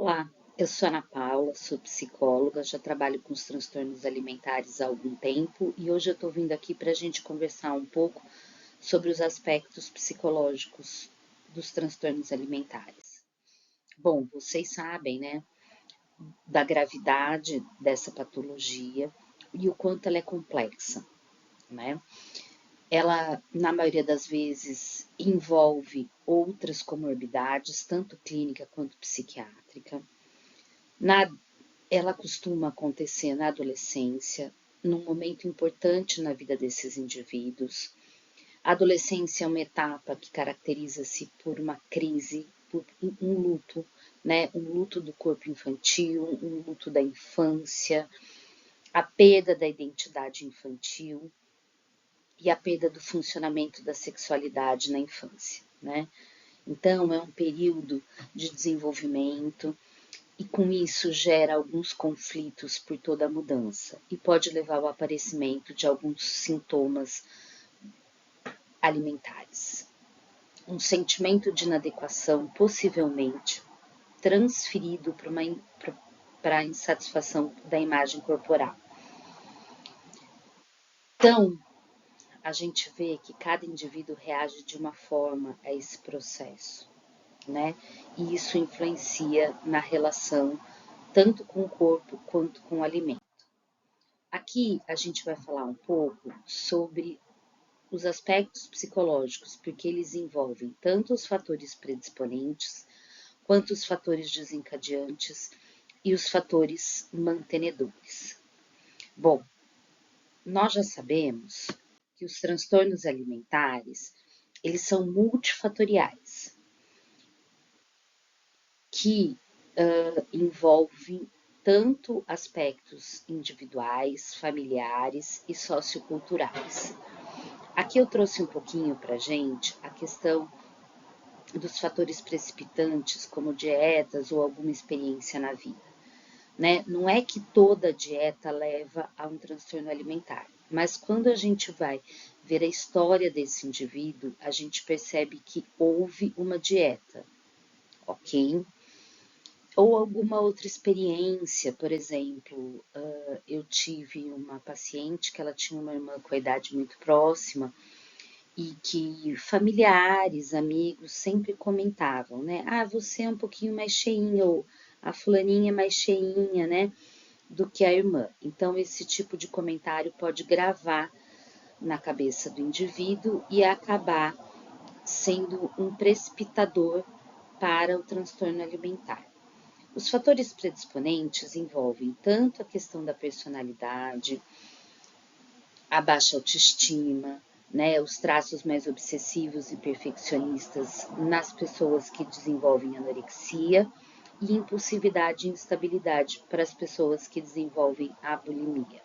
Olá, eu sou Ana Paula, sou psicóloga, já trabalho com os transtornos alimentares há algum tempo e hoje eu estou vindo aqui para a gente conversar um pouco sobre os aspectos psicológicos dos transtornos alimentares. Bom, vocês sabem, né, da gravidade dessa patologia e o quanto ela é complexa, né? Ela, na maioria das vezes, envolve outras comorbidades, tanto clínica quanto psiquiátrica. Na Ela costuma acontecer na adolescência, num momento importante na vida desses indivíduos. A adolescência é uma etapa que caracteriza-se por uma crise, por um luto, né? Um luto do corpo infantil, um luto da infância, a perda da identidade infantil e a perda do funcionamento da sexualidade na infância, né? Então, é um período de desenvolvimento, e com isso gera alguns conflitos por toda a mudança e pode levar ao aparecimento de alguns sintomas alimentares. Um sentimento de inadequação, possivelmente transferido para a insatisfação da imagem corporal. Então, a gente vê que cada indivíduo reage de uma forma a esse processo, né? E isso influencia na relação tanto com o corpo quanto com o alimento. Aqui a gente vai falar um pouco sobre os aspectos psicológicos, porque eles envolvem tanto os fatores predisponentes, quanto os fatores desencadeantes e os fatores mantenedores. Bom, nós já sabemos que os transtornos alimentares, eles são multifatoriais, que envolvem tanto aspectos individuais, familiares e socioculturais. Aqui eu trouxe um pouquinho para a gente a questão dos fatores precipitantes, como dietas ou alguma experiência na vida, né? Não é que toda dieta leva a um transtorno alimentar, mas quando a gente vai ver a história desse indivíduo, a gente percebe que houve uma dieta, ok? Ou alguma outra experiência, por exemplo, eu tive uma paciente que ela tinha uma irmã com a idade muito próxima e que familiares, amigos sempre comentavam, né? Ah, você é um pouquinho mais cheinha, ou a fulaninha é mais cheinha, né? Do que a irmã. Então, esse tipo de comentário pode gravar na cabeça do indivíduo e acabar sendo um precipitador para o transtorno alimentar. Os fatores predisponentes envolvem tanto a questão da personalidade, a baixa autoestima, né, os traços mais obsessivos e perfeccionistas nas pessoas que desenvolvem anorexia e impulsividade e instabilidade para as pessoas que desenvolvem a bulimia.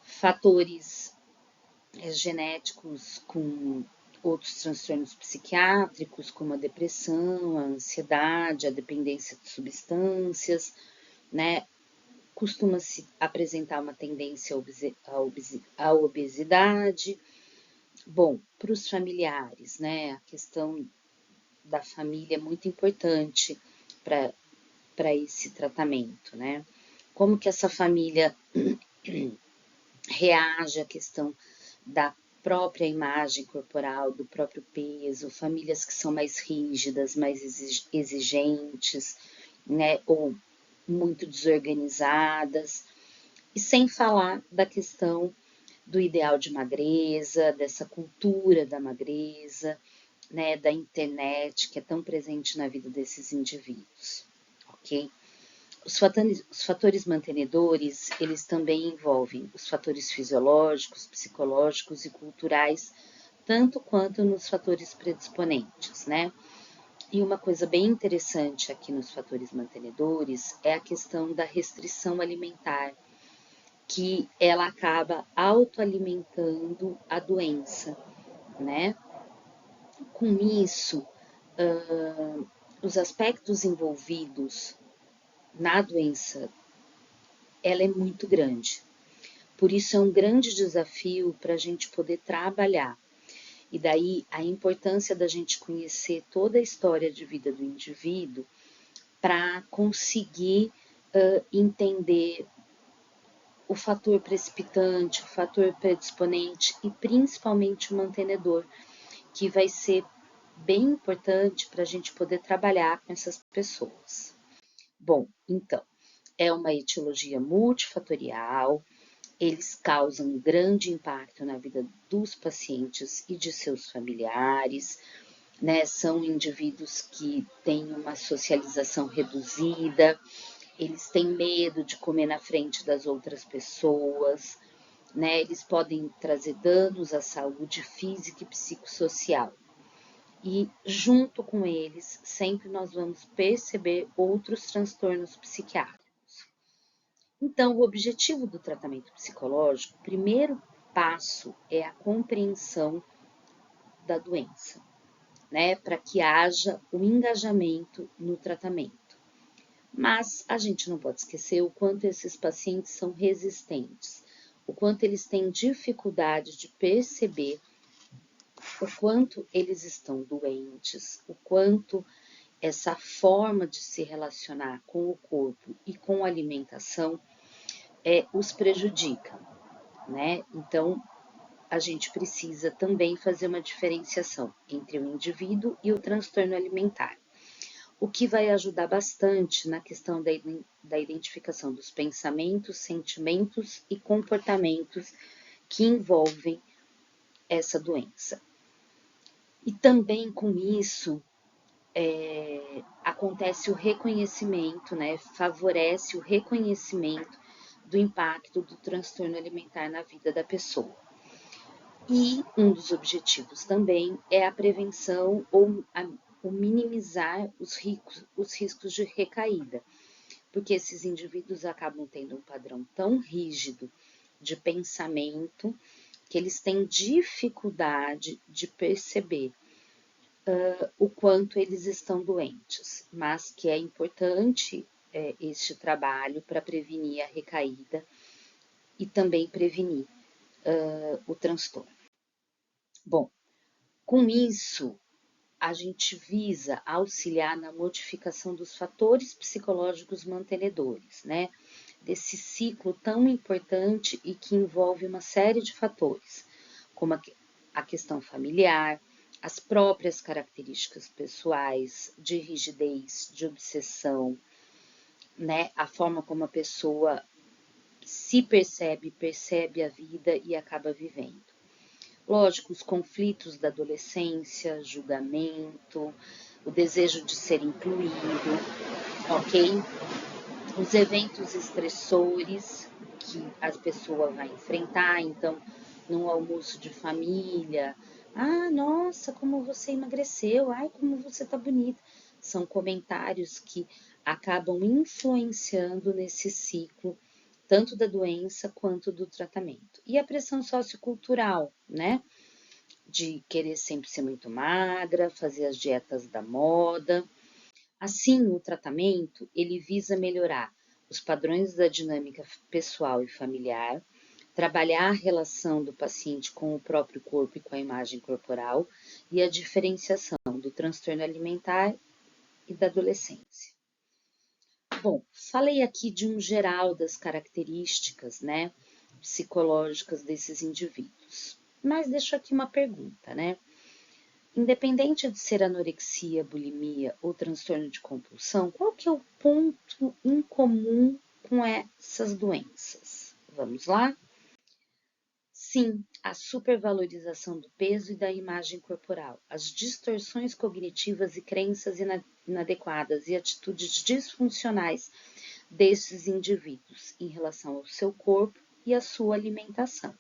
Fatores genéticos com outros transtornos psiquiátricos, como a depressão, a ansiedade, a dependência de substâncias, né? Costuma-se apresentar uma tendência à obesidade. Bom, para os familiares, né? A questão da família é muito importante para esse tratamento, né? Como que essa família reage à questão da própria imagem corporal, do próprio peso, famílias que são mais rígidas, mais exigentes, né? Ou muito desorganizadas, e sem falar da questão do ideal de magreza, dessa cultura da magreza, né, da internet que é tão presente na vida desses indivíduos, ok? Os fatores mantenedores, eles também envolvem os fatores fisiológicos, psicológicos e culturais, tanto quanto nos fatores predisponentes, né? E uma coisa bem interessante aqui nos fatores mantenedores é a questão da restrição alimentar, que ela acaba autoalimentando a doença, né? Com isso, os aspectos envolvidos na doença, ela é muito grande. Por isso é um grande desafio para a gente poder trabalhar. E daí a importância da gente conhecer toda a história de vida do indivíduo para conseguir entender o fator precipitante, o fator predisponente e principalmente o mantenedor, que vai ser bem importante para a gente poder trabalhar com essas pessoas. Bom, então, é uma etiologia multifatorial, eles causam grande impacto na vida dos pacientes e de seus familiares, né? São indivíduos que têm uma socialização reduzida, eles têm medo de comer na frente das outras pessoas, né? Eles podem trazer danos à saúde física e psicossocial. E junto com eles, sempre nós vamos perceber outros transtornos psiquiátricos. Então, o objetivo do tratamento psicológico, o primeiro passo é a compreensão da doença, né? Para que haja o engajamento no tratamento. Mas a gente não pode esquecer o quanto esses pacientes são resistentes, o quanto eles têm dificuldade de perceber o quanto eles estão doentes, o quanto essa forma de se relacionar com o corpo e com a alimentação os prejudica, né? Então, a gente precisa também fazer uma diferenciação entre o indivíduo e o transtorno alimentar, o que vai ajudar bastante na questão da identificação dos pensamentos, sentimentos e comportamentos que envolvem essa doença. E também com isso acontece o reconhecimento, né? Favorece o reconhecimento do impacto do transtorno alimentar na vida da pessoa. E um dos objetivos também é a prevenção ou minimizar os riscos de recaída, porque esses indivíduos acabam tendo um padrão tão rígido de pensamento que eles têm dificuldade de perceber o quanto eles estão doentes, mas que é importante este trabalho para prevenir a recaída e também prevenir o transtorno. Bom, com isso, a gente visa auxiliar na modificação dos fatores psicológicos mantenedores, né? Desse ciclo tão importante e que envolve uma série de fatores, como a questão familiar, as próprias características pessoais de rigidez, de obsessão, né? A forma como a pessoa se percebe a vida e acaba vivendo. Lógico, os conflitos da adolescência, julgamento, o desejo de ser incluído, ok? Os eventos estressores que a pessoa vai enfrentar, então, num almoço de família, nossa, como você emagreceu, ai, como você tá bonita. São comentários que acabam influenciando nesse ciclo, tanto da doença quanto do tratamento. E a pressão sociocultural, né? De querer sempre ser muito magra, fazer as dietas da moda. Assim, o tratamento, ele visa melhorar os padrões da dinâmica pessoal e familiar, trabalhar a relação do paciente com o próprio corpo e com a imagem corporal e a diferenciação do transtorno alimentar e da adolescência. Bom, falei aqui de um geral das características, né, psicológicas desses indivíduos. Mas deixo aqui uma pergunta, né? Independente de ser anorexia, bulimia ou transtorno de compulsão, qual que é o ponto em comum com essas doenças? Vamos lá? Sim, a supervalorização do peso e da imagem corporal, as distorções cognitivas e crenças inadequadas e atitudes disfuncionais desses indivíduos em relação ao seu corpo e à sua alimentação.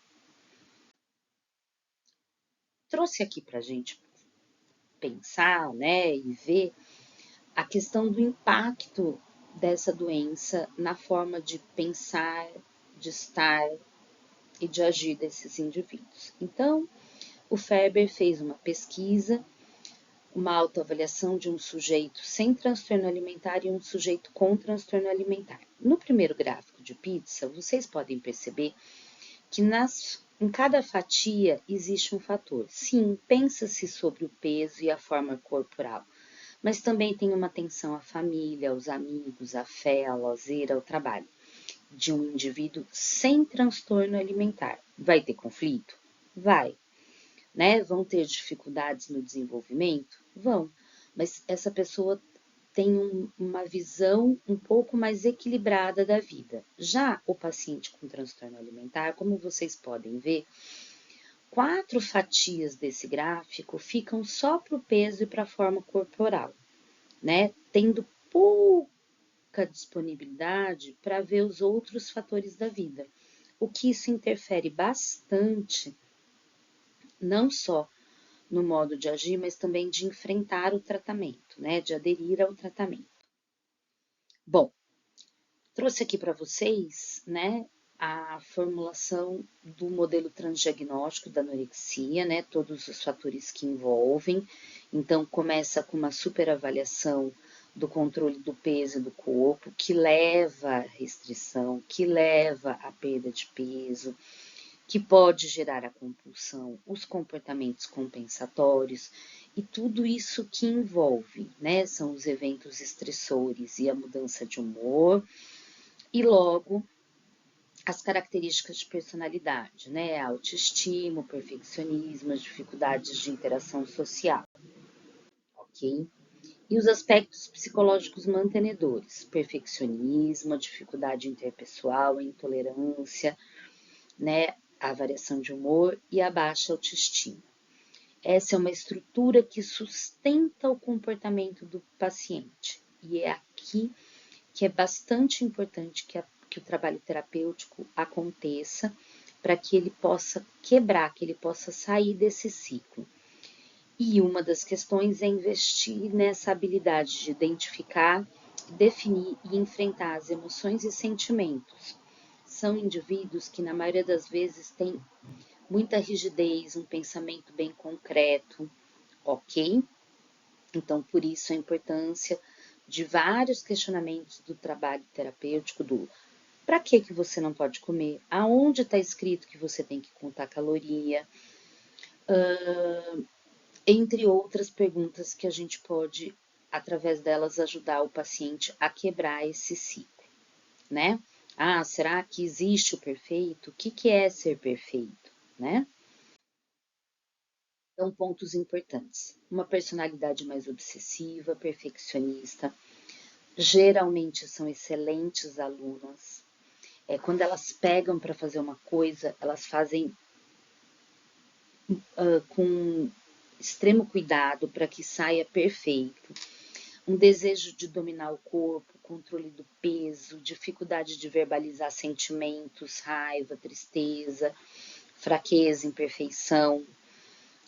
Trouxe aqui para a gente pensar, né, e ver a questão do impacto dessa doença na forma de pensar, de estar e de agir desses indivíduos. Então, o Ferber fez uma pesquisa, uma autoavaliação de um sujeito sem transtorno alimentar e um sujeito com transtorno alimentar. No primeiro gráfico de pizza, vocês podem perceber que em cada fatia existe um fator. Sim, pensa-se sobre o peso e a forma corporal, mas também tem uma atenção à família, aos amigos, à fé, ao lazer, ao trabalho de um indivíduo sem transtorno alimentar. Vai ter conflito? Vai, né? Vão ter dificuldades no desenvolvimento? Vão, mas essa pessoa tem uma visão um pouco mais equilibrada da vida. Já o paciente com transtorno alimentar, como vocês podem ver, 4 fatias desse gráfico ficam só para o peso e para a forma corporal, né? Tendo pouca disponibilidade para ver os outros fatores da vida. O que isso interfere bastante, não só no modo de agir, mas também de enfrentar o tratamento, né? De aderir ao tratamento. Bom, trouxe aqui para vocês, né, a formulação do modelo transdiagnóstico da anorexia, né, todos os fatores que envolvem. Então, começa com uma superavaliação do controle do peso e do corpo, que leva à restrição, que leva à perda de peso, que pode gerar a compulsão, os comportamentos compensatórios e tudo isso que envolve, né? São os eventos estressores e a mudança de humor, e logo as características de personalidade, né? A autoestima, o perfeccionismo, as dificuldades de interação social, ok? E os aspectos psicológicos mantenedores, perfeccionismo, a dificuldade interpessoal, a intolerância, né? A variação de humor e a baixa autoestima. Essa é uma estrutura que sustenta o comportamento do paciente. E é aqui que é bastante importante que o trabalho terapêutico aconteça para que ele possa quebrar, que ele possa sair desse ciclo. E uma das questões é investir nessa habilidade de identificar, definir e enfrentar as emoções e sentimentos. São indivíduos que, na maioria das vezes, têm muita rigidez, um pensamento bem concreto, ok? Então, por isso a importância de vários questionamentos do trabalho terapêutico, do para que você não pode comer, aonde está escrito que você tem que contar caloria, entre outras perguntas que a gente pode, através delas, ajudar o paciente a quebrar esse ciclo, né? Ah, será que existe o perfeito? O que é ser perfeito, né? Então, pontos importantes. Uma personalidade mais obsessiva, perfeccionista. Geralmente são excelentes alunas. Quando elas pegam para fazer uma coisa, elas fazem com extremo cuidado para que saia perfeito. Um desejo de dominar o corpo, controle do peso, dificuldade de verbalizar sentimentos, raiva, tristeza, fraqueza, imperfeição,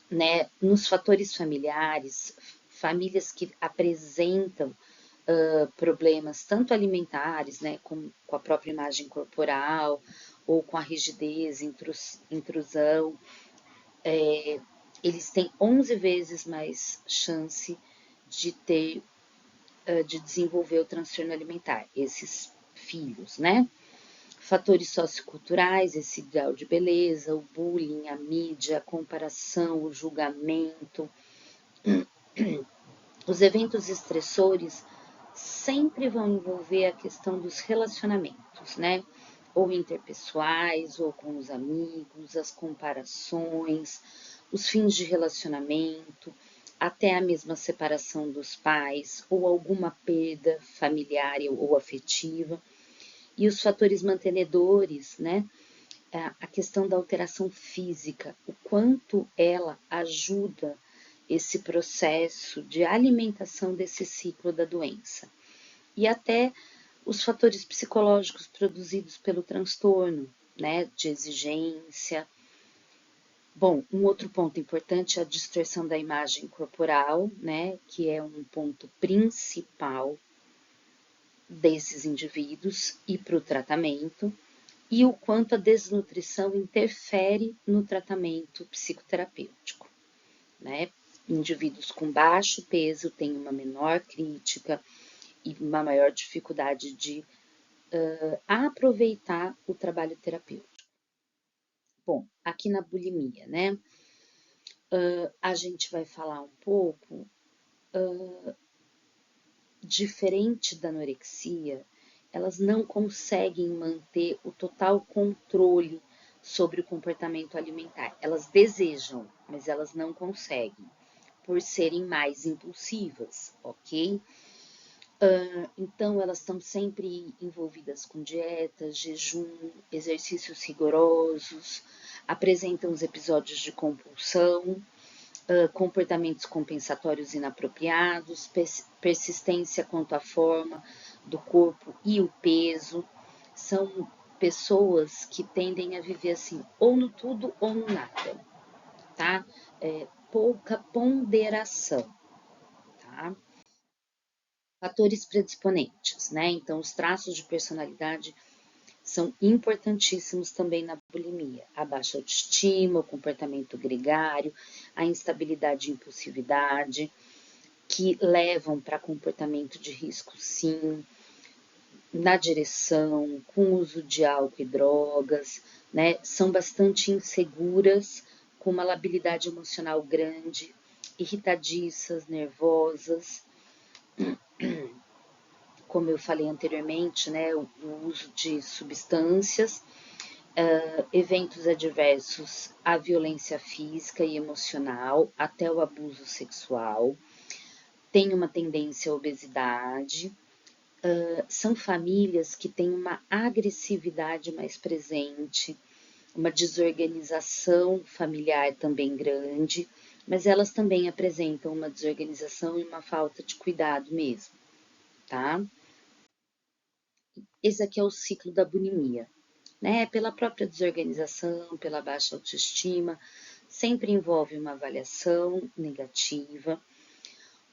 né? Nos fatores familiares, famílias que apresentam problemas tanto alimentares, né, com a própria imagem corporal, ou com a rigidez, intrusão, eles têm 11 vezes mais chance de ter, de desenvolver o transtorno alimentar, esses filhos, né? Fatores socioculturais, esse ideal de beleza, o bullying, a mídia, a comparação, o julgamento. Os eventos estressores sempre vão envolver a questão dos relacionamentos, né? Ou interpessoais, ou com os amigos, as comparações, os fins de relacionamento, até a mesma separação dos pais, ou alguma perda familiar ou afetiva. E os fatores mantenedores, né? A questão da alteração física, o quanto ela ajuda esse processo de alimentação desse ciclo da doença. E até os fatores psicológicos produzidos pelo transtorno, né, de exigência. Bom, um outro ponto importante é a distorção da imagem corporal, né, que é um ponto principal desses indivíduos e para o tratamento, e o quanto a desnutrição interfere no tratamento psicoterapêutico, né? Indivíduos com baixo peso têm uma menor crítica e uma maior dificuldade de aproveitar o trabalho terapêutico. Bom, aqui na bulimia, né? A gente vai falar um pouco diferente da anorexia, elas não conseguem manter o total controle sobre o comportamento alimentar. Elas desejam, mas elas não conseguem, por serem mais impulsivas, ok? Então, elas estão sempre envolvidas com dietas, jejum, exercícios rigorosos, apresentam os episódios de compulsão, comportamentos compensatórios inapropriados, persistência quanto à forma do corpo e o peso. São pessoas que tendem a viver assim, ou no tudo ou no nada, tá? Pouca ponderação, tá? Fatores predisponentes, né? Então, os traços de personalidade são importantíssimos também na bulimia. A baixa autoestima, o comportamento gregário, a instabilidade e impulsividade, que levam para comportamento de risco, sim, na direção, com uso de álcool e drogas, né? São bastante inseguras, com uma labilidade emocional grande, irritadiças, nervosas, como eu falei anteriormente, né? O uso de substâncias, eventos adversos à violência física e emocional, até o abuso sexual, tem uma tendência à obesidade, são famílias que têm uma agressividade mais presente, uma desorganização familiar também grande, mas elas também apresentam uma desorganização e uma falta de cuidado mesmo, tá? Esse aqui é o ciclo da bulimia, né? Pela própria desorganização, pela baixa autoestima, sempre envolve uma avaliação negativa,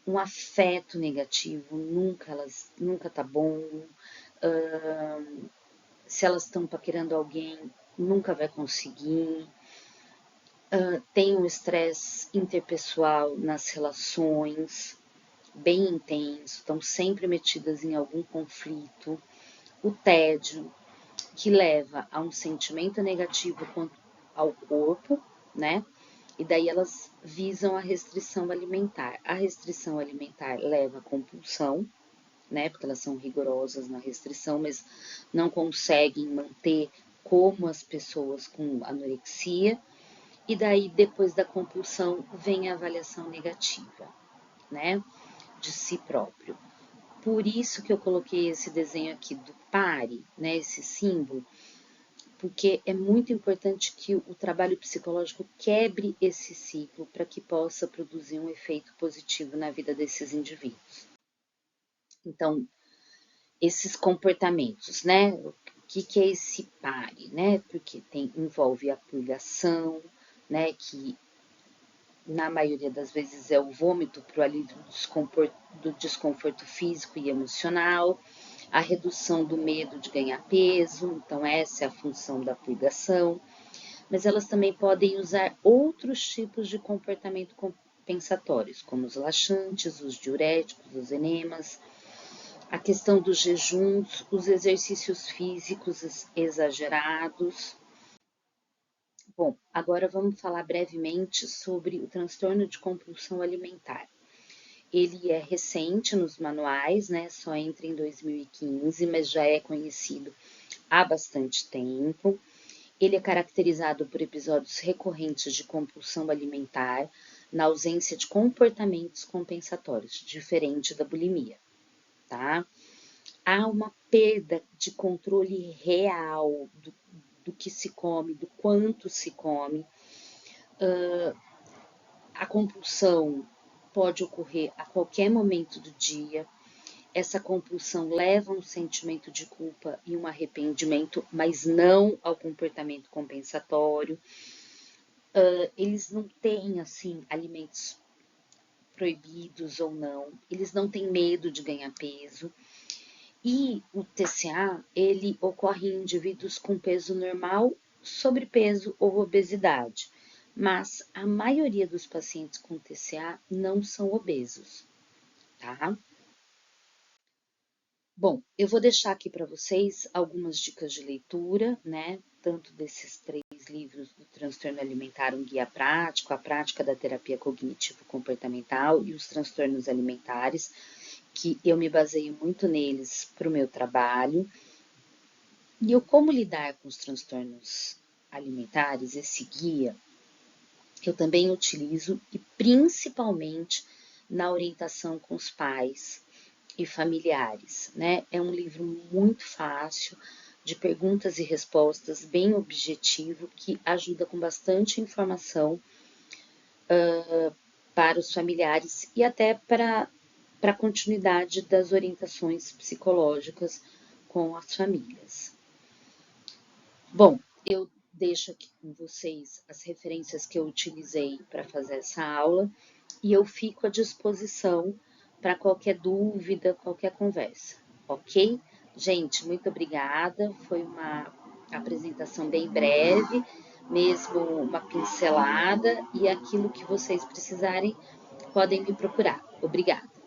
um afeto negativo, nunca tá bom. Se elas estão paquerando alguém, nunca vai conseguir. Tem um estresse interpessoal nas relações, bem intenso, estão sempre metidas em algum conflito. O tédio, que leva a um sentimento negativo quanto ao corpo, né? E daí elas visam a restrição alimentar. A restrição alimentar leva à compulsão, né? Porque elas são rigorosas na restrição, mas não conseguem manter como as pessoas com anorexia. E daí, depois da compulsão, vem a avaliação negativa, né? De si próprio. Por isso que eu coloquei esse desenho aqui do pare, né? Esse símbolo, porque é muito importante que o trabalho psicológico quebre esse ciclo para que possa produzir um efeito positivo na vida desses indivíduos. Então, esses comportamentos, né? O que é esse pare, né? Porque envolve a purgação, né? Que na maioria das vezes é o vômito para o alívio do desconforto físico e emocional, a redução do medo de ganhar peso, então essa é a função da purgação, mas elas também podem usar outros tipos de comportamento compensatórios, como os laxantes, os diuréticos, os enemas, a questão dos jejuns, os exercícios físicos exagerados. Bom, agora vamos falar brevemente sobre o transtorno de compulsão alimentar. Ele é recente nos manuais, né? Só entra em 2015, mas já é conhecido há bastante tempo. Ele é caracterizado por episódios recorrentes de compulsão alimentar, na ausência de comportamentos compensatórios, diferente da bulimia, tá? Há uma perda de controle real do que se come, do quanto se come. A compulsão pode ocorrer a qualquer momento do dia. Essa compulsão leva a um sentimento de culpa e um arrependimento, mas não ao comportamento compensatório. Eles não têm, assim, alimentos proibidos ou não. Eles não têm medo de ganhar peso. E o TCA, ele ocorre em indivíduos com peso normal, sobrepeso ou obesidade. Mas a maioria dos pacientes com TCA não são obesos, tá? Bom, eu vou deixar aqui para vocês algumas dicas de leitura, né? Tanto desses 3 livros do Transtorno Alimentar, um guia prático, a prática da terapia cognitivo-comportamental e os transtornos alimentares, que eu me baseio muito neles para o meu trabalho. E o Como Lidar com os Transtornos Alimentares, esse guia, eu também utilizo e principalmente na orientação com os pais e familiares, né? É um livro muito fácil, de perguntas e respostas, bem objetivo, que ajuda com bastante informação para os familiares e até para a continuidade das orientações psicológicas com as famílias. Bom, eu deixo aqui com vocês as referências que eu utilizei para fazer essa aula e eu fico à disposição para qualquer dúvida, qualquer conversa, ok? Gente, muito obrigada. Foi uma apresentação bem breve, mesmo uma pincelada, e aquilo que vocês precisarem podem me procurar. Obrigada.